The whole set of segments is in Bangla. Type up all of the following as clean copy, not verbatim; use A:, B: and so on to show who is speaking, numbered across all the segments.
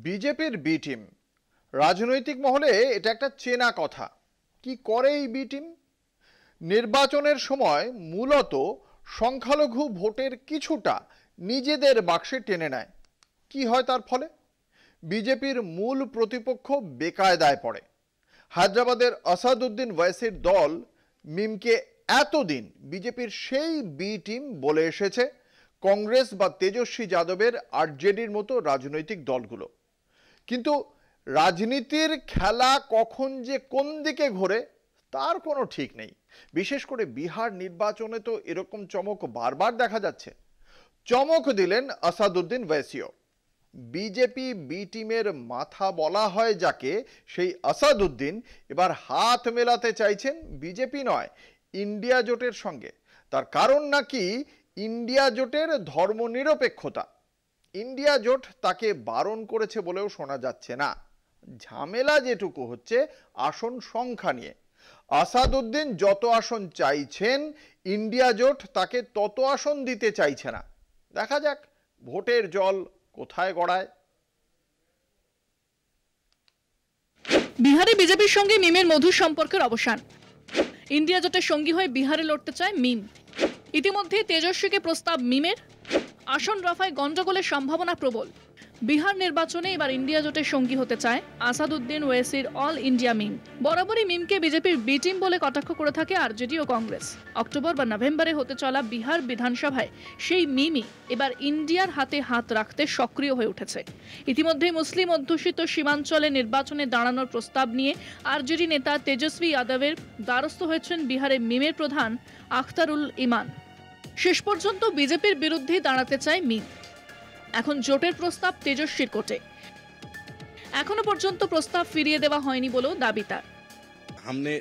A: বিজেপির বি টিম রাজনৈতিক মহলে এটা একটা চেনা কথা। কি করে এই বি টিম? নির্বাচনের সময় মূলত সংখ্যালঘু ভোটের কিছুটা নিজেদের বাক্সে টেনে নেয়। কি হয় তার ফলে? বিজেপির মূল প্রতিপক্ষ বেকায়দায় পড়ে। হায়দ্রাবাদের আসাদুদ্দিন ওয়াইসির দল মিমকে এতদিন বিজেপির সেই বি টিম বলে এসেছে কংগ্রেস বা তেজস্বী যাদবের আরজেডির মতো রাজনৈতিক দলগুলো। কিন্তু রাজনীতির খেলা কখন যে কোন দিকে ঘোরে তার কোনো ঠিক নেই। বিশেষ করে বিহার নির্বাচনে তো এরকম চমক বারবার দেখা যাচ্ছে। চমক দিলেন আসাদুদ্দিন ওয়াইসিও। বিজেপি বি টিমের মাথা বলা হয় যাকে, সেই আসাদুদ্দিন এবার হাত মেলাতে চাইছেন বিজেপি নয়, ইন্ডিয়া জোটের সঙ্গে। তার কারণ নাকি ইন্ডিয়া জোটের ধর্মনিরপেক্ষতা। ইন্ডিয়া জোট তাকে বারণ করেছে বলেও শোনা যাচ্ছে না। ঝামেলা যেটুকু হচ্ছে আসন সংখ্যা নিয়ে। আসাদুদ্দিন যত আসন চাইছেন, ইন্ডিয়া জোট তাকে তত আসন দিতে চাইছে না। দেখা যাক ভোটের জল কোথায় গড়ায়।
B: বিহারে বিজেপির সঙ্গে মিমের মধুর সম্পর্কের অবসান। ইন্ডিয়া জোটের সঙ্গী হয়ে বিহারে লড়তে চায় মিম। ইতিমধ্যে তেজস্বীকে প্রস্তাব মিমের। আসন রফায় গন্ডগোলের সম্ভাবনা প্রবল। বিহার নির্বাচনে এবার ইন্ডিয়া জোটের সঙ্গী হতে চায় আসাদুদ্দিন ওয়েসির অল ইন্ডিয়া মিম। বরাবরই মিমকে বিজেপির বি টিম বলে কটাক্ষ করে থাকে আরজেডি ও কংগ্রেস। অক্টোবর বা নভেম্বরে হতে চলা বিহার বিধানসভায় সেই মিমই এবার ইন্ডিয়ার হাতে হাত রাখতে সক্রিয় হয়ে উঠেছে। ইতিমধ্যে মুসলিম অধ্যুষিত সীমাঞ্চলে নির্বাচনে দাঁড়ানোর প্রস্তাব নিয়ে আরজেডি নেতা তেজস্বী যাদবের দ্বারস্থ হয়েছেন বিহারের মিমের প্রধান আখতারুল ইমান। শেষ পর্যন্ত বিজেপির বিরুদ্ধে দাঁড়াতে চায় মিম। এখন জোটের প্রস্তাব তেজস্বীর কোর্টে। এখনো পর্যন্ত প্রস্তাব ফিরিয়ে দেওয়া হয়নি বলেও দাবি তার।
C: हमने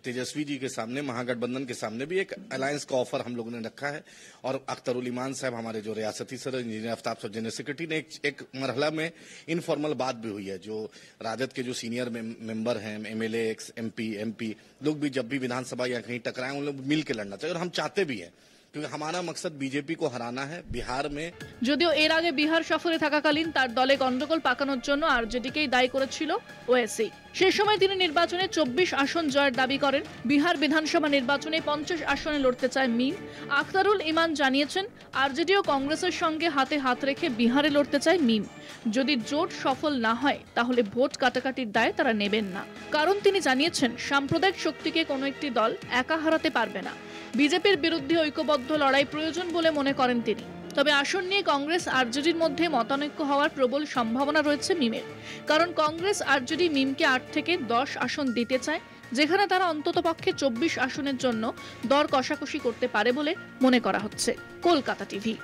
C: तेजस्वी जी के सामने, महागठबंधन के सामने भी एक अलायंस का ऑफर हम लोगों ने रखा है और अख्तरुल ईमान साहब, हमारे जो रियासती सदर इंजीनियर आफ्ताब साहब जनरल सेक्रेटरी ने एक मरहला में इनफॉर्मल बात भी हुई है। जो राजद के जो सीनियर मेंबर हैं, एमएलए, एमपी लोग भी जब भी विधानसभा या कहीं टकराए उन लोग मिल के लड़ना चाहिए और हम चाहते भी हैं, क्योंकि हमारा मकसद बीजेपी को हराना है बिहार में।
B: যদিও এর আগে বিহার সফরে থাকাকালীন তার দলে গন্ডগোল পাকানোর জন্য আরজেডিকেই দায়ী করেছিল ওএসি। সেই সময় তিনি নির্বাচনে 24 আসন জয়ের দাবি করেন। বিহার বিধানসভা নির্বাচনে 50 আসনে লড়তে চায় মিম। আখতারুল ইমান জানিয়েছেন আরজেডি ও কংগ্রেসের সঙ্গে হাতে হাত রেখে বিহারে লড়তে চায় মিম। যদি জোট সফল না হয় তাহলে ভোট কাটাকাটির দায় তারা নেবেন না। কারণ তিনি জানিয়েছেন সাম্প্রদায়িক শক্তিকে কোনো একটি দল একা হারাতে পারবে না। বিজেপির বিরুদ্ধে ঐক্যবদ্ধ লড়াই প্রয়োজন বলে মনে করেন তিনি। তবে আসন নিয়ে কংগ্রেস আরজেডির মধ্যে মতানৈক্য হওয়ার প্রবল সম্ভাবনা রয়েছে মিমের। কারণ কংগ্রেস আরজেডি মিমকে 8 থেকে 10 আসন দিতে চায়, যেখানে তারা অন্ততপক্ষে 24 আসনের জন্য দর কষাকষি করতে পারে বলে মনে করা হচ্ছে। কলকাতা টিভি।